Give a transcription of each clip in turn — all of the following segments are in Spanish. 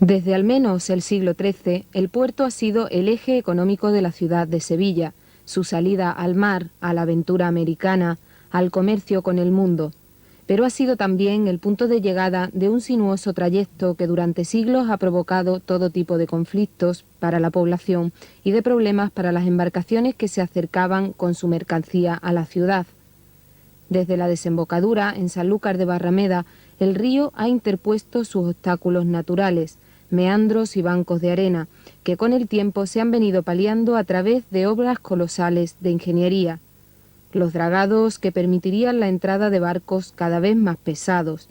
Desde al menos el siglo XIII, el puerto ha sido el eje económico de la ciudad de Sevilla, su salida al mar, a la aventura americana, al comercio con el mundo, pero ha sido también el punto de llegada de un sinuoso trayecto que durante siglos ha provocado todo tipo de conflictos para la población y de problemas para las embarcaciones que se acercaban con su mercancía a la ciudad. Desde la desembocadura en Sanlúcar de Barrameda, el río ha interpuesto sus obstáculos naturales, meandros y bancos de arena, que con el tiempo se han venido paliando a través de obras colosales de ingeniería. Los dragados que permitirían la entrada de barcos cada vez más pesados,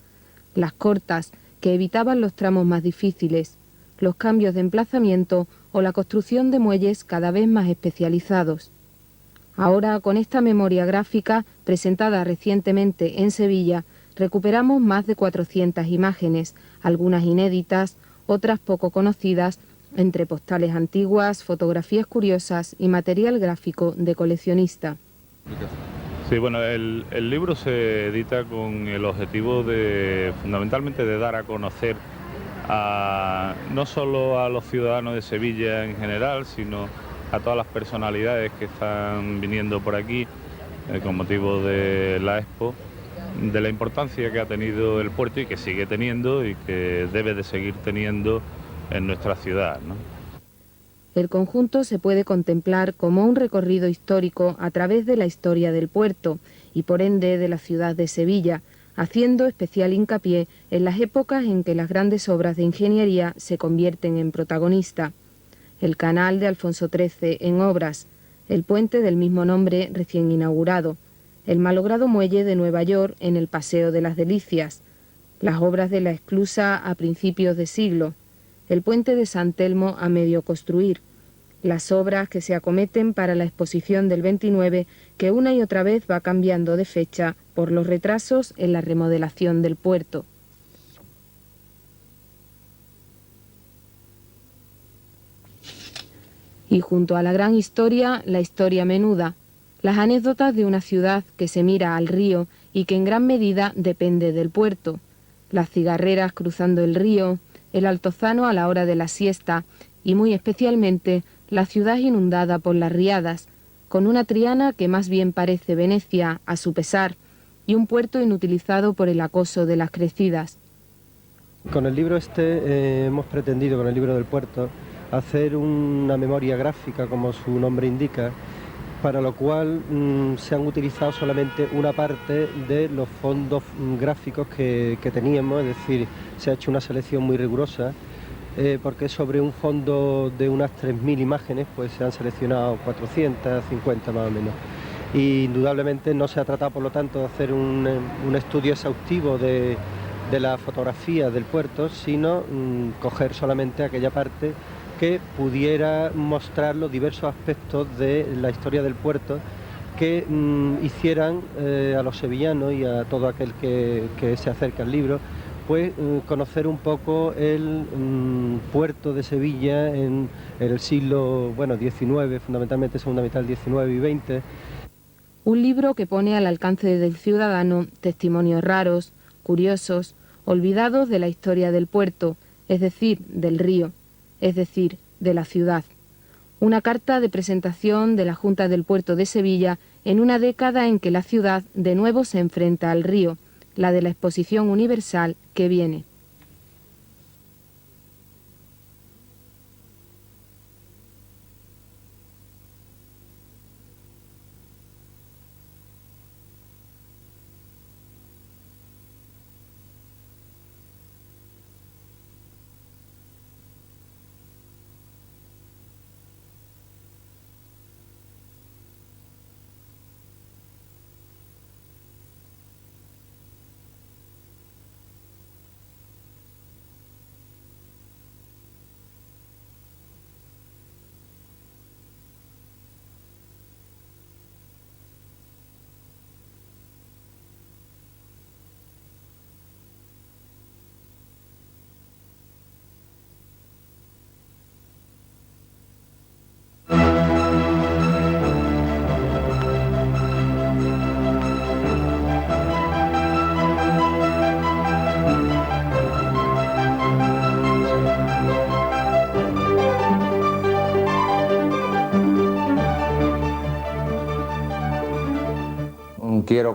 las cortas que evitaban los tramos más difíciles, los cambios de emplazamiento o la construcción de muelles cada vez más especializados. Ahora, con esta memoria gráfica, presentada recientemente en Sevilla, recuperamos más de 400 imágenes, algunas inéditas, otras poco conocidas, entre postales antiguas, fotografías curiosas y material gráfico de coleccionista. Sí, bueno, el libro se edita con el objetivo fundamentalmente de dar a conocer no solo a los ciudadanos de Sevilla en general, sino a todas las personalidades que están viniendo por aquí con motivo de la Expo, de la importancia que ha tenido el puerto y que sigue teniendo y que debe de seguir teniendo en nuestra ciudad, ¿no? El conjunto se puede contemplar como un recorrido histórico a través de la historia del puerto y por ende de la ciudad de Sevilla, haciendo especial hincapié en las épocas en que las grandes obras de ingeniería se convierten en protagonista. El canal de Alfonso XIII en obras, el puente del mismo nombre recién inaugurado, el malogrado muelle de Nueva York en el Paseo de las Delicias, las obras de la esclusa a principios de siglo, el puente de San Telmo a medio construir, las obras que se acometen para la exposición del 29, que una y otra vez va cambiando de fecha por los retrasos en la remodelación del puerto. Y junto a la gran historia, la historia menuda, las anécdotas de una ciudad que se mira al río y que en gran medida depende del puerto, las cigarreras cruzando el río, el altozano a la hora de la siesta y muy especialmente la ciudad inundada por las riadas, con una Triana que más bien parece Venecia a su pesar y un puerto inutilizado por el acoso de las crecidas. Con el libro hemos pretendido, con el libro del puerto, hacer una memoria gráfica, como su nombre indica, para lo cual se han utilizado solamente una parte de los fondos gráficos que teníamos, es decir, se ha hecho una selección muy rigurosa, porque sobre un fondo de unas 3.000 imágenes, pues se han seleccionado 450 más o menos. Y indudablemente no se ha tratado, por lo tanto, de hacer un estudio exhaustivo de la fotografía del puerto, sino coger solamente aquella parte que pudiera mostrar los diversos aspectos de la historia del puerto que hicieran a los sevillanos y a todo aquel que se acerca al libro, pues conocer un poco el puerto de Sevilla en el siglo XIX, fundamentalmente segunda mitad del XIX y XX. Un libro que pone al alcance del ciudadano testimonios raros, curiosos, olvidados de la historia del puerto, es decir, del río, es decir, de la ciudad. Una carta de presentación de la Junta del Puerto de Sevilla en una década en que la ciudad de nuevo se enfrenta al río, la de la Exposición Universal que viene.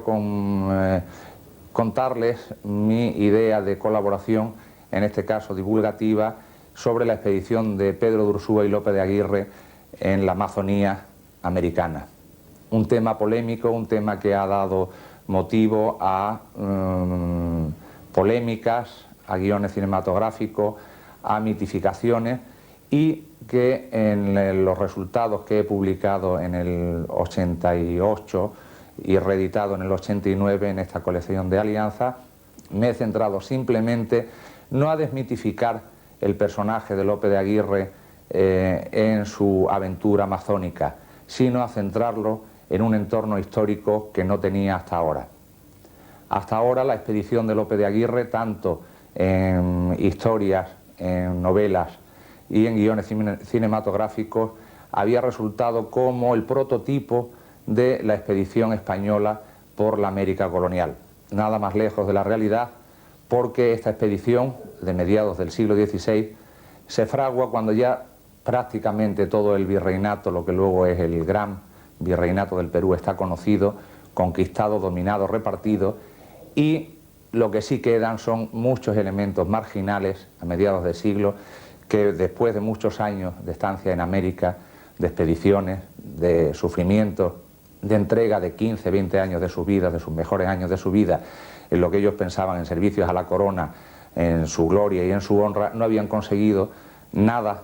quiero contarles mi idea de colaboración, en este caso divulgativa, sobre la expedición de Pedro de Ursúa y Lope de Aguirre en la Amazonía americana. Un tema polémico, un tema que ha dado motivo a polémicas, a guiones cinematográficos, a mitificaciones, y que en los resultados que he publicado en el 88 y reeditado en el 89 en esta colección de Alianza, me he centrado simplemente no a desmitificar el personaje de Lope de Aguirre en su aventura amazónica, sino a centrarlo en un entorno histórico que no tenía hasta ahora. Hasta ahora la expedición de Lope de Aguirre, tanto en historias, en novelas y en guiones cinematográficos, había resultado como el prototipo de la expedición española por la América colonial. Nada más lejos de la realidad, porque esta expedición de mediados del siglo XVI se fragua cuando ya prácticamente todo el virreinato, lo que luego es el gran virreinato del Perú, está conocido, conquistado, dominado, repartido, y lo que sí quedan son muchos elementos marginales a mediados del siglo que después de muchos años de estancia en América, de expediciones, de sufrimientos, de entrega de 15, 20 años de su vida, de sus mejores años de su vida, en lo que ellos pensaban en servicios a la corona, en su gloria y en su honra, no habían conseguido nada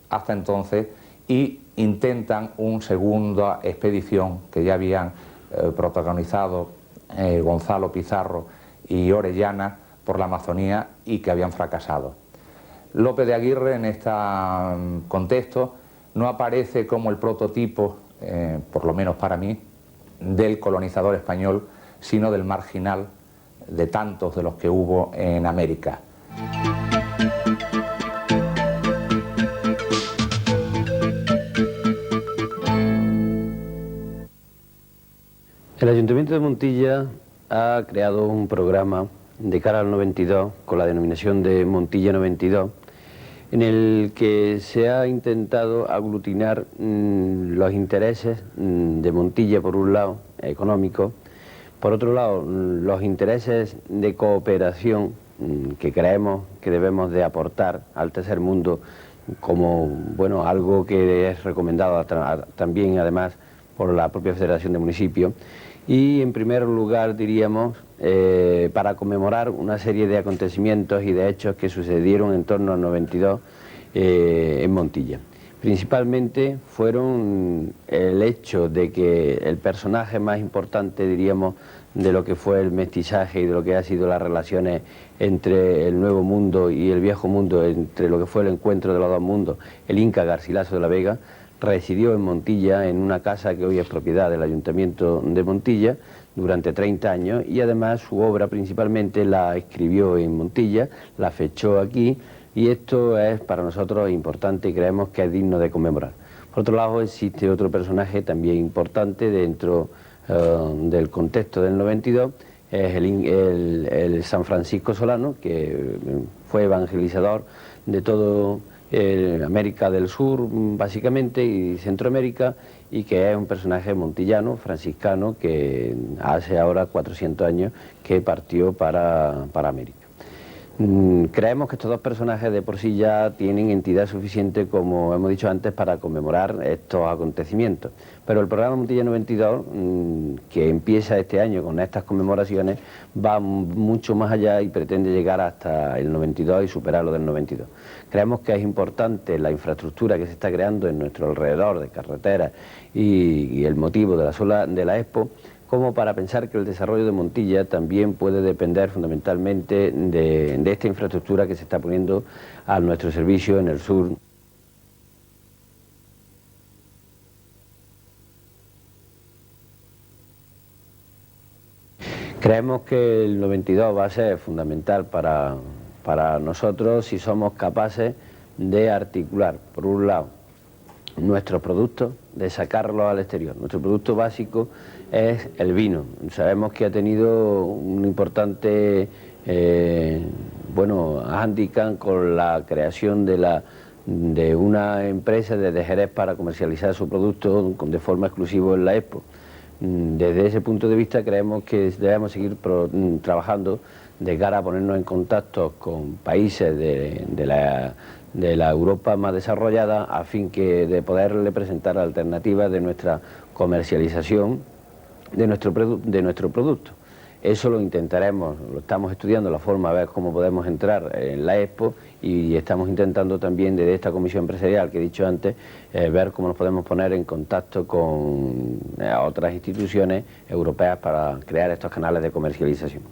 hasta entonces y intentan una segunda expedición que ya habían protagonizado Gonzalo Pizarro y Orellana por la Amazonía y que habían fracasado. Lope de Aguirre en este contexto no aparece como el prototipo, por lo menos para mí, del colonizador español, sino del marginal de tantos de los que hubo en América. El Ayuntamiento de Montilla ha creado un programa de cara al 92 con la denominación de Montilla 92, en el que se ha intentado aglutinar los intereses de Montilla, por un lado, económicos, por otro lado, los intereses de cooperación que creemos que debemos de aportar al tercer mundo como, bueno, algo que es recomendado también, además, por la propia Federación de Municipios. Y, en primer lugar, diríamos, para conmemorar una serie de acontecimientos y de hechos que sucedieron en torno al 92 en Montilla. Principalmente fueron el hecho de que el personaje más importante, diríamos, de lo que fue el mestizaje y de lo que ha sido las relaciones entre el Nuevo Mundo y el Viejo Mundo, entre lo que fue el encuentro de los dos mundos, el Inca Garcilaso de la Vega, residió en Montilla, en una casa que hoy es propiedad del Ayuntamiento de Montilla, durante 30 años, y además su obra principalmente la escribió en Montilla, la fechó aquí, y esto es para nosotros importante y creemos que es digno de conmemorar. Por otro lado, existe otro personaje también importante dentro del contexto del 92, es el San Francisco Solano, que fue evangelizador de todo América del Sur, básicamente, y Centroamérica, y que es un personaje montillano, franciscano, que hace ahora 400 años que partió para América. Creemos que estos dos personajes de por sí ya tienen entidad suficiente, como hemos dicho antes, para conmemorar estos acontecimientos. Pero el programa Montilla 92, que empieza este año con estas conmemoraciones, va mucho más allá y pretende llegar hasta el 92 y superar lo del 92. Creemos que es importante la infraestructura que se está creando en nuestro alrededor de carreteras y el motivo de la Expo, como para pensar que el desarrollo de Montilla también puede depender fundamentalmente de esta infraestructura que se está poniendo a nuestro servicio en el sur. Creemos que el 92 va a ser fundamental para nosotros si somos capaces de articular, por un lado, nuestros productos, de sacarlos al exterior. Nuestro producto básico es el vino. Sabemos que ha tenido un importante hándicap con la creación de una empresa de Jerez para comercializar su producto de forma exclusiva en la Expo. Desde ese punto de vista creemos que debemos seguir trabajando de cara a ponernos en contacto con países de la Europa más desarrollada, a fin de poderle presentar alternativas de nuestra comercialización de nuestro producto. Eso lo intentaremos, lo estamos estudiando, la forma a ver cómo podemos entrar en la Expo, y estamos intentando también desde esta comisión empresarial que he dicho antes, ver cómo nos podemos poner en contacto con otras instituciones europeas para crear estos canales de comercialización.